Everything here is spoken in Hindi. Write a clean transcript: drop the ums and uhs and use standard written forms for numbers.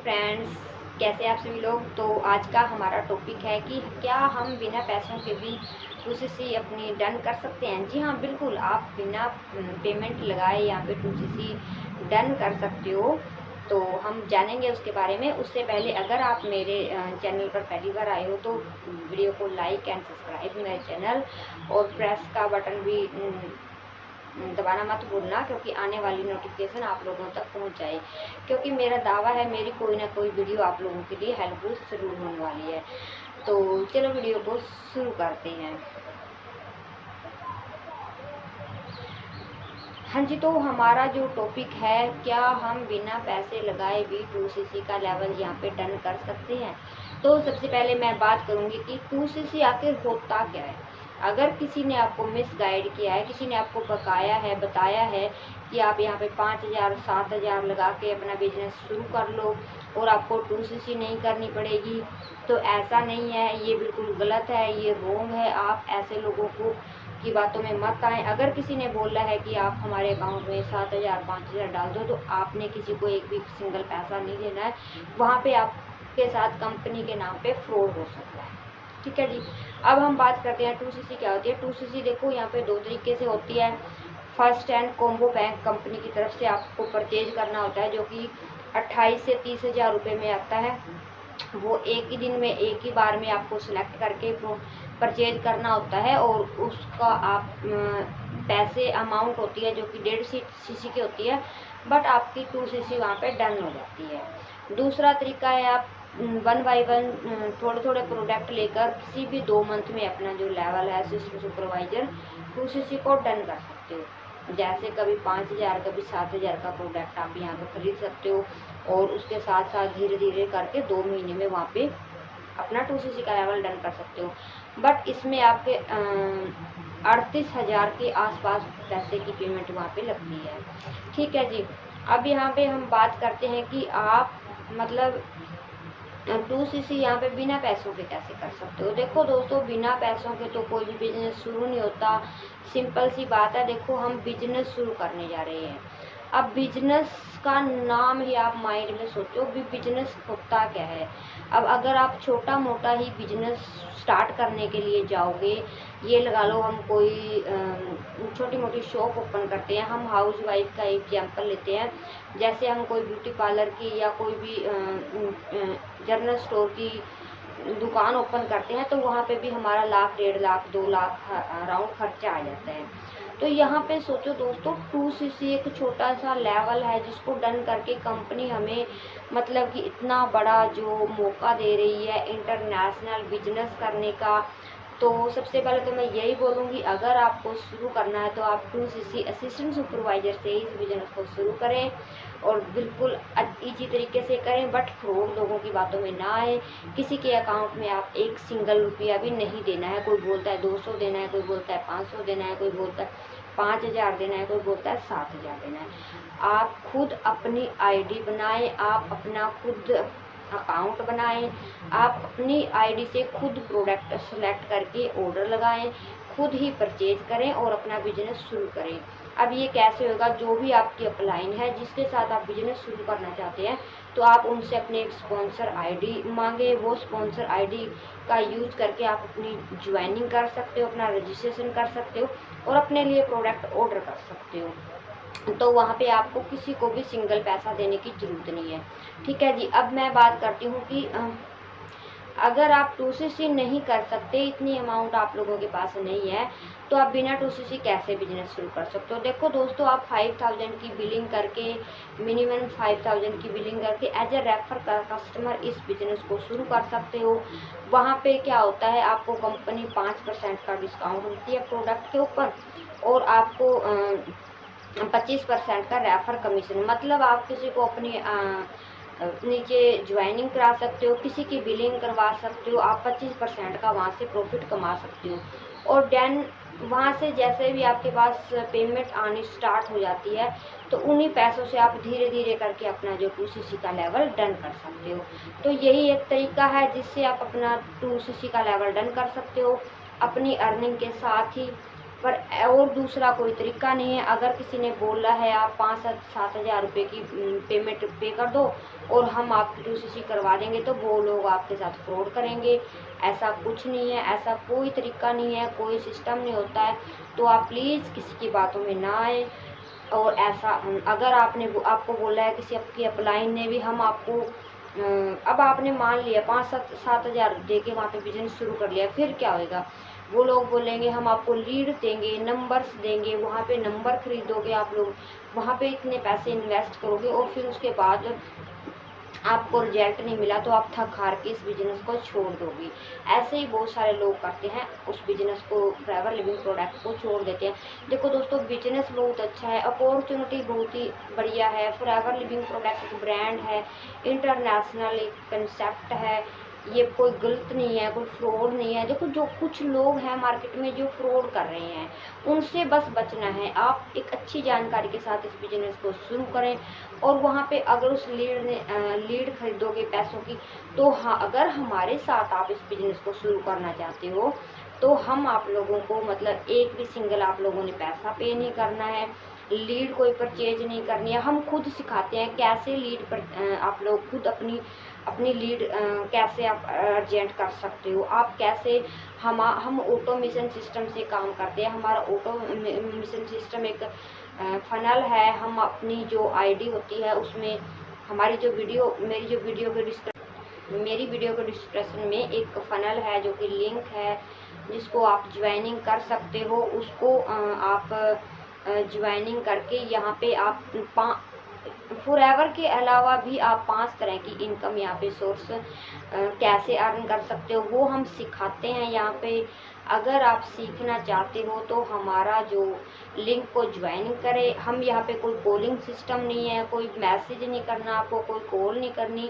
फ्रेंड्स, कैसे आप सभी लोग। तो आज का हमारा टॉपिक है कि क्या हम बिना पैसों के भी टूसीसी अपनी डन कर सकते हैं। जी हाँ, बिल्कुल, आप बिना पेमेंट लगाए यहाँ पे टूसीसी डन कर सकते हो। तो हम जानेंगे उसके बारे में। उससे पहले अगर आप मेरे चैनल पर पहली बार आए हो तो वीडियो को लाइक एंड सब्सक्राइब मेरे चैनल, और प्रेस का बटन भी दबाना मत भूलना, क्योंकि आने वाली नोटिफिकेशन आप लोगों तक पहुंच जाए। क्योंकि मेरा दावा है मेरी कोई ना कोई वीडियो आप लोगों के लिए हेल्पफुल जरूर होने वाली है। तो चलो वीडियो को शुरू करते हैं। हाँ जी, तो हमारा जो टॉपिक है, क्या हम बिना पैसे लगाए भी टूसीसी का लेवल यहाँ पे डन कर सकते हैं। तो सबसे पहले मैं बात करूँगी कि टूसीसी आखिर होता क्या है। अगर किसी ने आपको मिसगाइड किया है, किसी ने आपको बकाया है, बताया है कि आप यहाँ पे 5,000 7,000 लगा के अपना बिजनेस शुरू कर लो और आपको टूसीसी नहीं करनी पड़ेगी, तो ऐसा नहीं है, ये बिल्कुल गलत है, ये रॉन्ग है। आप ऐसे लोगों को की बातों में मत आए। अगर किसी ने बोला है कि आप हमारे अकाउंट में 7,000 5,000 डाल दो, तो आपने किसी को एक भी सिंगल पैसा नहीं देना है। वहाँ पे आपके साथ कंपनी के नाम पे फ्रॉड हो सकता है। ठीक है जी। अब हम बात करते हैं टूसीसी क्या होती है। टूसीसी देखो यहाँ पे दो तरीके से होती है। First hand combo bank company की तरफ से आपको परचेज करना होता है, जो कि 28 से 30,000 रुपये में आता है। वो एक ही दिन में, एक ही बार में आपको सिलेक्ट करके परचेज करना होता है, और उसका आप पैसे अमाउंट होती है जो कि 1.5 सीसी की होती है, बट आपकी 2 सीसी वहाँ पे डन हो जाती है। दूसरा तरीका है, आप 1 बाय 1 थोड़े थोड़े प्रोडक्ट लेकर किसी भी 2 मंथ में अपना जो लेवल है असिस्टेंट सुपरवाइजर 2 सीसी को डन कर सकते हो। जैसे कभी 5,000 कभी 7,000 का प्रोडक्ट आप यहाँ पे खरीद सकते हो, और उसके साथ साथ धीरे धीरे करके 2 महीने में वहाँ पे अपना 2 सीसी का लेवल डन कर सकते हो। बट इसमें आपके 38,000 के आसपास पैसे की पेमेंट वहाँ पे लगती है। ठीक है जी। अब यहाँ पे हम बात करते हैं कि आप मतलब 2 सीसी यहाँ पे बिना पैसों के कैसे कर सकते हो। देखो दोस्तों, बिना पैसों के तो कोई भी बिजनेस शुरू नहीं होता। सिंपल सी बात है। देखो, हम बिजनेस शुरू करने जा रहे हैं। अब बिजनेस का नाम ही आप माइंड में सोचो भी बिजनेस होता क्या है। अब अगर आप छोटा मोटा ही बिजनेस स्टार्ट करने के लिए जाओगे, ये लगा लो हम कोई छोटी मोटी शॉप ओपन करते हैं। हम हाउस वाइफ का एग्जाम्पल लेते हैं। जैसे हम कोई ब्यूटी पार्लर की या कोई भी जनरल स्टोर की दुकान ओपन करते हैं, तो वहाँ पे भी हमारा 1,00,000 1,50,000 2,00,000 अराउंड खर्चा आ जाता है। तो यहाँ पे सोचो दोस्तों, 2 सीसी एक छोटा सा लेवल है जिसको डन करके कंपनी हमें मतलब कि इतना बड़ा जो मौका दे रही है इंटरनेशनल बिजनेस करने का। तो सबसे पहले तो मैं यही बोलूँगी, अगर आपको शुरू करना है तो आप 2 सीसी असिस्टेंट सुपरवाइजर से इस बिजनेस को शुरू करें, और बिल्कुल ईजी तरीके से करें। बट फ्रॉड लोगों की बातों में ना आए। किसी के अकाउंट में आप एक सिंगल रुपया भी नहीं देना है। कोई बोलता है 200 देना है, कोई बोलता है 500 देना है, कोई बोलता है 5,000 देना है, कोई बोलता है 7,000 देना है। आप खुद अपनी आईडी बनाएं, आप अपना खुद अकाउंट बनाएं, आप अपनी आईडी से खुद प्रोडक्ट सेलेक्ट करके ऑर्डर लगाएं, खुद ही परचेज करें और अपना बिजनेस शुरू करें। अब ये कैसे होगा, जो भी आपकी अपलाइन है जिसके साथ आप बिजनेस शुरू करना चाहते हैं, तो आप उनसे अपने एक स्पॉन्सर आईडी मांगे। वो स्पॉन्सर आईडी का यूज करके आप अपनी ज्वाइनिंग कर सकते हो, अपना रजिस्ट्रेशन कर सकते हो और अपने लिए प्रोडक्ट ऑर्डर कर सकते हो। तो वहाँ पे आपको किसी को भी सिंगल पैसा देने की ज़रूरत नहीं है। ठीक है जी। अब मैं बात करती हूँ कि अगर आप 2 सीसी नहीं कर सकते, इतनी अमाउंट आप लोगों के पास नहीं है, तो आप बिना 2 सीसी कैसे बिजनेस शुरू कर सकते हो। देखो दोस्तों, आप 5,000 की बिलिंग करके, मिनिमम 5,000 की बिलिंग करके एज ए रेफर कस्टमर इस बिजनेस को शुरू कर सकते हो। वहाँ पे क्या होता है, आपको कंपनी 5% का डिस्काउंट देती है प्रोडक्ट के ऊपर, और आपको 25% का रेफर कमीशन। मतलब आप किसी को अपनी नीचे ज्वाइनिंग करा सकते हो, किसी की बिलिंग करवा सकते हो, आप 25% का वहाँ से प्रॉफिट कमा सकते हो। और देन वहाँ से जैसे भी आपके पास पेमेंट आनी स्टार्ट हो जाती है, तो उन्हीं पैसों से आप धीरे धीरे करके अपना जो 2 सीसी का लेवल डन कर सकते हो। तो यही एक तरीका है जिससे आप अपना 2 सीसी का लेवल डन कर सकते हो अपनी अर्निंग के साथ ही। पर और दूसरा कोई तरीका नहीं है। अगर किसी ने बोला है आप 5-7 हज़ार रुपये की पेमेंट पे कर दो और हम आपकी 2cc करवा देंगे, तो वो लोग आपके साथ फ्रॉड करेंगे। ऐसा कुछ नहीं है, ऐसा कोई तरीका नहीं है, कोई सिस्टम नहीं होता है। तो आप प्लीज़ किसी की बातों में ना आए। और ऐसा अगर आपको बोला है किसी आपकी अपलाइन ने भी, हम आपको अब आपने मान लिया 5-7 हज़ार दे के वहाँ पे बिजनेस शुरू कर लिया, फिर क्या होएगा? वो लोग बोलेंगे हम आपको लीड देंगे, नंबर्स देंगे, वहाँ पे नंबर खरीदोगे आप लोग, वहाँ पे इतने पैसे इन्वेस्ट करोगे और फिर उसके बाद आपको रिजल्ट नहीं मिला तो आप थक हार के इस बिज़नेस को छोड़ दोगी। ऐसे ही बहुत सारे लोग करते हैं, उस बिज़नेस को, फॉरएवर लिविंग प्रोडक्ट को छोड़ देते हैं। देखो दोस्तों, बिज़नेस बहुत अच्छा है, अपॉर्चुनिटी बहुत ही बढ़िया है। फॉरएवर लिविंग प्रोडक्ट एक ब्रांड है, इंटरनेशनल एक कंसेप्ट है, ये कोई गलत नहीं है, कोई फ्रॉड नहीं है। देखो, जो कुछ लोग हैं मार्केट में जो फ्रॉड कर रहे हैं, उनसे बस बचना है। आप एक अच्छी जानकारी के साथ इस बिज़नेस को शुरू करें और वहाँ पे अगर उस लीड खरीदोगे पैसों की, तो हाँ, अगर हमारे साथ आप इस बिज़नेस को शुरू करना चाहते हो, तो हम आप लोगों को मतलब एक भी सिंगल आप लोगों ने पैसा पे नहीं करना है, लीड कोई परचेज नहीं करनी है। हम खुद सिखाते हैं कैसे लीड पर आप लोग खुद अपनी अपनी लीड कैसे आप अर्जेंट कर सकते हो, आप कैसे हम ऑटोमेशन सिस्टम से काम करते हैं। हमारा ऑटोमेशन सिस्टम एक फनल है। हम अपनी जो आईडी होती है उसमें हमारी जो वीडियो मेरी वीडियो के डिस्क्रिप्शन में एक फनल है जो कि लिंक है, जिसको आप ज्वाइनिंग कर सकते हो। उसको आप ज्वाइनिंग करके यहाँ पे आप फॉरएवर के अलावा भी आप 5 तरह की इनकम यहाँ पे सोर्स कैसे अर्न कर सकते हो, वो हम सिखाते हैं यहाँ पे। अगर आप सीखना चाहते हो तो हमारा जो लिंक को ज्वाइन करें। हम यहाँ पे कोई कॉलिंग सिस्टम नहीं है, कोई मैसेज नहीं करना, आपको कोई कॉल नहीं करनी।